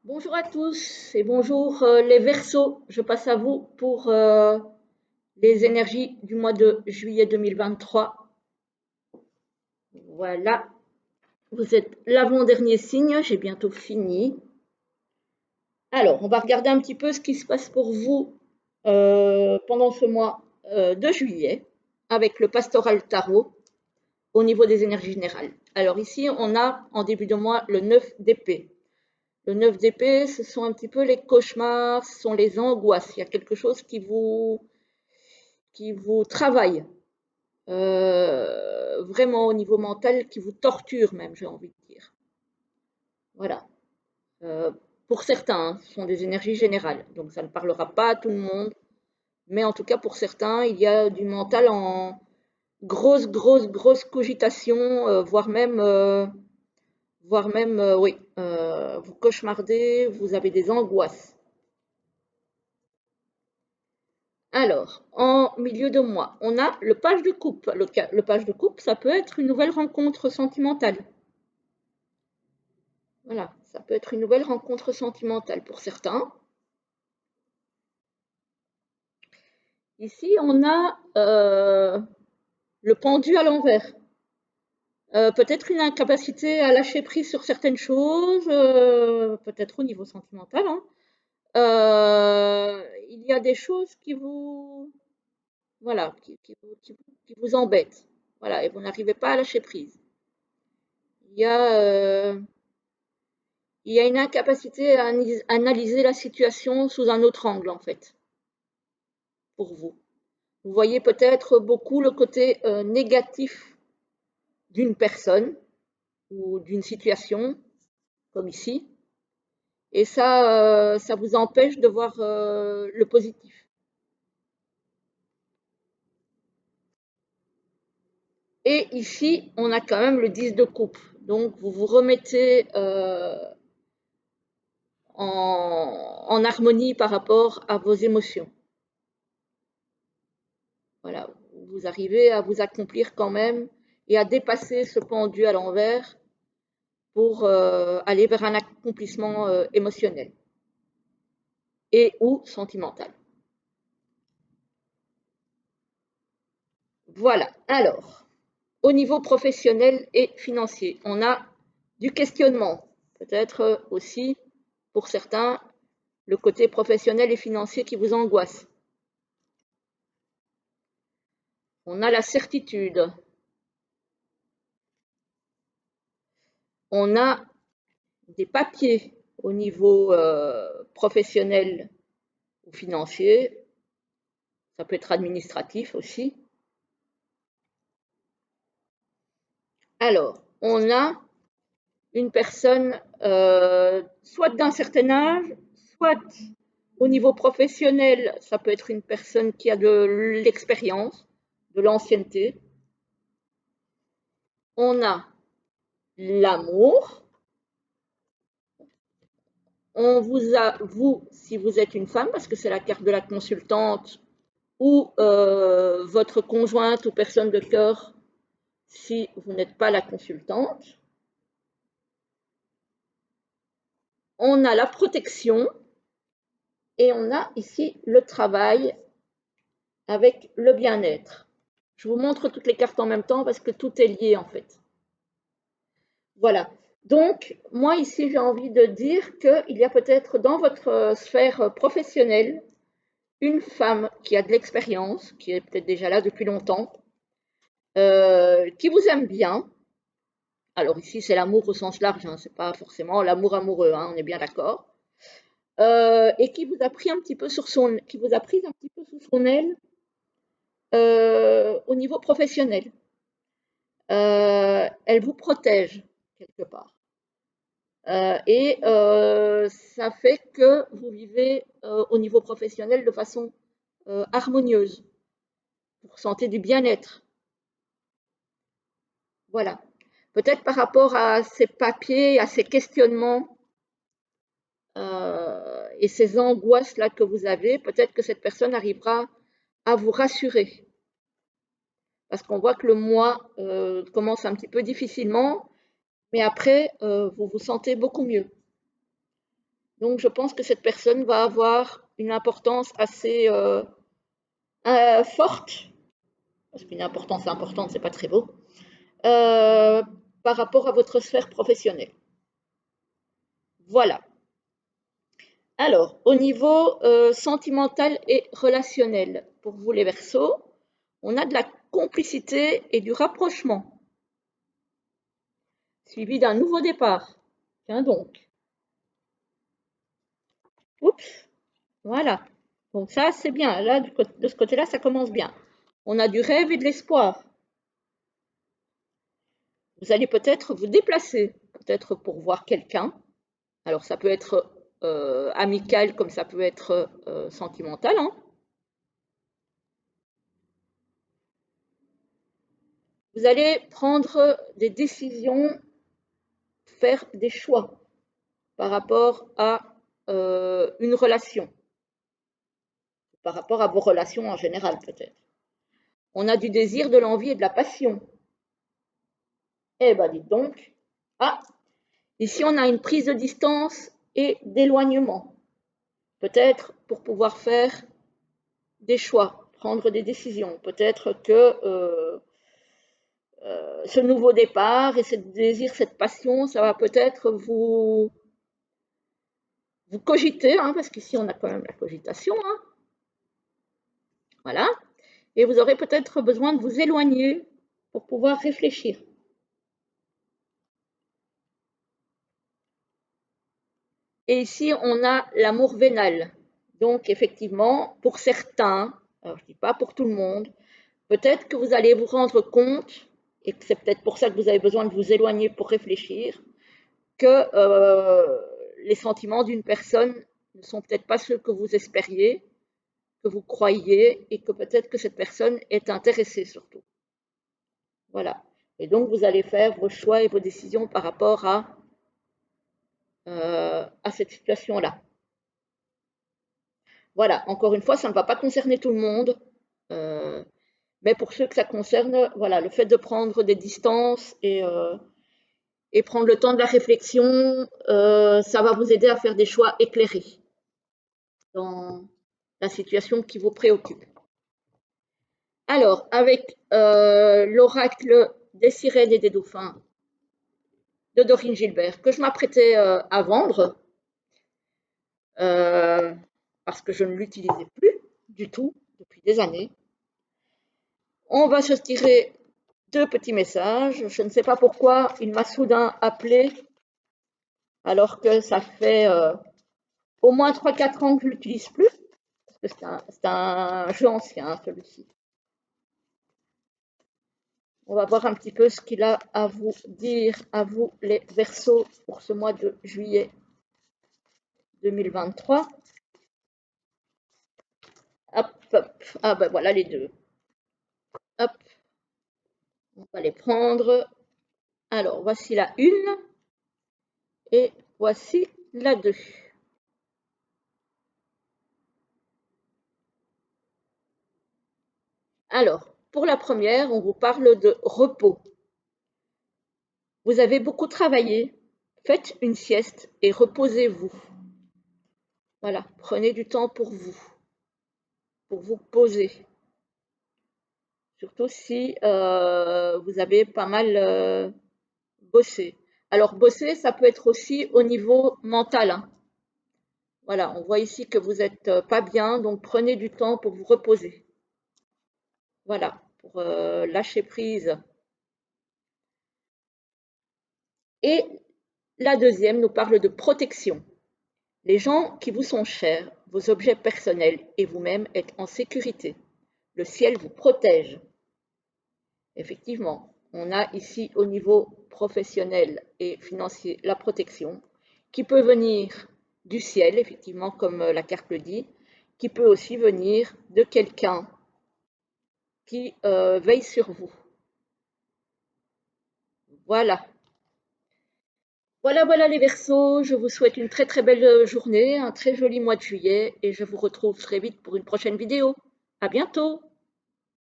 Bonjour à tous et bonjour les Verseaux. Je passe à vous pour les énergies du mois de juillet 2023. Voilà, vous êtes l'avant-dernier signe, j'ai bientôt fini. Alors, on va regarder un petit peu ce qui se passe pour vous pendant ce mois de juillet avec le Pastoral Tarot au niveau des énergies générales. Alors ici, on a en début de mois le 9 d'épée. Le 9 d'épée, ce sont un petit peu les cauchemars, ce sont les angoisses. Il y a quelque chose qui vous travaille vraiment au niveau mental, qui vous torture même, j'ai envie de dire. Voilà. Euh, pour certains, ce sont des énergies générales, donc ça ne parlera pas à tout le monde, mais en tout cas pour certains, il y a du mental en grosse cogitation, voire même, oui, vous cauchemardez, vous avez des angoisses. Alors, en milieu de mois, on a le page de coupe. Le page de coupe, ça peut être une nouvelle rencontre sentimentale. Voilà, ça peut être une nouvelle rencontre sentimentale pour certains. Ici, on a le pendu à l'envers. Peut-être une incapacité à lâcher prise sur certaines choses, peut-être au niveau sentimental, hein. Il y a des choses qui vous, voilà, qui vous embêtent. Voilà, et vous n'arrivez pas à lâcher prise. Il y a, il y a une incapacité à analyser la situation sous un autre angle, en fait, pour vous. Vous voyez peut-être beaucoup le côté négatif d'une personne ou d'une situation, comme ici, et ça vous empêche de voir le positif. Et ici, on a quand même le 10 de coupe. Donc, vous vous remettez en harmonie par rapport à vos émotions. Voilà, vous arrivez à vous accomplir quand même et à dépasser ce pendu à l'envers pour aller vers un accomplissement émotionnel et ou sentimental. Voilà, alors, au niveau professionnel et financier, on a du questionnement, peut-être aussi pour certains le côté professionnel et financier qui vous angoisse. On a la certitude, on a des papiers au niveau professionnel ou financier, ça peut être administratif aussi. Alors, on a une personne soit d'un certain âge, soit au niveau professionnel, ça peut être une personne qui a de l'expérience, de l'ancienneté. On a l'amour. On vous a, vous, si vous êtes une femme, parce que c'est la carte de la consultante, ou votre conjointe ou personne de cœur, si vous n'êtes pas la consultante. On a la protection et on a ici le travail avec le bien-être. Je vous montre toutes les cartes en même temps parce que tout est lié en fait. Voilà. Donc, moi ici, j'ai envie de dire qu'il y a peut-être dans votre sphère professionnelle une femme qui a de l'expérience, qui est peut-être déjà là depuis longtemps, qui vous aime bien. Alors ici, c'est l'amour au sens large, hein, c'est pas forcément l'amour amoureux, hein, on est bien d'accord. Et qui vous a pris un petit peu qui vous a pris un petit peu sous son aile au niveau professionnel. Elle vous protège quelque part. Et ça fait que vous vivez au niveau professionnel de façon harmonieuse. Vous ressentez du bien-être. Voilà. Peut-être par rapport à ces papiers, à ces questionnements et ces angoisses-là que vous avez, peut-être que cette personne arrivera à vous rassurer. Parce qu'on voit que le mois commence un petit peu difficilement, mais après, vous vous sentez beaucoup mieux. Donc, je pense que cette personne va avoir une importance assez forte, parce qu'une importance importante, c'est pas très beau, euh, par rapport à votre sphère professionnelle. Voilà. Alors, au niveau sentimental et relationnel, pour vous les Verseaux, on a de la complicité et du rapprochement, suivi d'un nouveau départ. Tiens donc. Oups, voilà. Donc ça, c'est bien. Là, de ce côté-là, ça commence bien. On a du rêve et de l'espoir. Vous allez peut-être vous déplacer, peut-être pour voir quelqu'un. Alors, ça peut être amical comme ça peut être sentimental, hein. Vous allez prendre des décisions, faire des choix par rapport à une relation, par rapport à vos relations en général peut-être. On a du désir, de l'envie et de la passion. Eh ben dites donc. Ah, ici on a une prise de distance et d'éloignement. Peut-être pour pouvoir faire des choix, prendre des décisions. Peut-être que ce nouveau départ et ce désir, cette passion, ça va peut-être vous cogiter, hein, parce qu'ici on a quand même la cogitation, hein, voilà, et vous aurez peut-être besoin de vous éloigner pour pouvoir réfléchir. Et ici, on a l'amour vénal. Donc, effectivement, pour certains, alors je ne dis pas pour tout le monde, peut-être que vous allez vous rendre compte, et que c'est peut-être pour ça que vous avez besoin de vous éloigner pour réfléchir, que les sentiments d'une personne ne sont peut-être pas ceux que vous espériez, que vous croyez, et que peut-être que cette personne est intéressée surtout. Voilà. Et donc, vous allez faire vos choix et vos décisions par rapport à cette situation-là. Voilà, encore une fois, ça ne va pas concerner tout le monde, mais pour ceux que ça concerne, voilà, le fait de prendre des distances et prendre le temps de la réflexion, ça va vous aider à faire des choix éclairés dans la situation qui vous préoccupe. Alors, avec l'oracle des sirènes et des dauphins de Dorine Gilbert, que je m'apprêtais à vendre, parce que je ne l'utilisais plus du tout depuis des années. On va se tirer deux petits messages. Je ne sais pas pourquoi il m'a soudain appelé alors que ça fait au moins 3-4 ans que je ne l'utilise plus. Parce que c'est un jeu ancien, celui-ci. On va voir un petit peu ce qu'il a à vous dire, à vous les Verseaux, pour ce mois de juillet 2023. Hop, hop. Ah ben voilà les deux. Hop. On va les prendre. Alors, voici la 1 et voici la 2. Alors, pour la première, on vous parle de repos. Vous avez beaucoup travaillé, faites une sieste et reposez-vous. Voilà, prenez du temps pour vous poser. Surtout si vous avez pas mal bossé. Alors, bosser, ça peut être aussi au niveau mental, hein. Voilà, on voit ici que vous n'êtes pas bien, donc prenez du temps pour vous reposer. Voilà, pour lâcher prise. Et la deuxième nous parle de protection. Les gens qui vous sont chers, vos objets personnels et vous-même êtes en sécurité. Le ciel vous protège. Effectivement, on a ici au niveau professionnel et financier la protection qui peut venir du ciel, effectivement, comme la carte le dit, qui peut aussi venir de quelqu'un qui veille sur vous. Voilà. Voilà les Verseaux, je vous souhaite une très très belle journée, un très joli mois de juillet et je vous retrouve très vite pour une prochaine vidéo. À bientôt!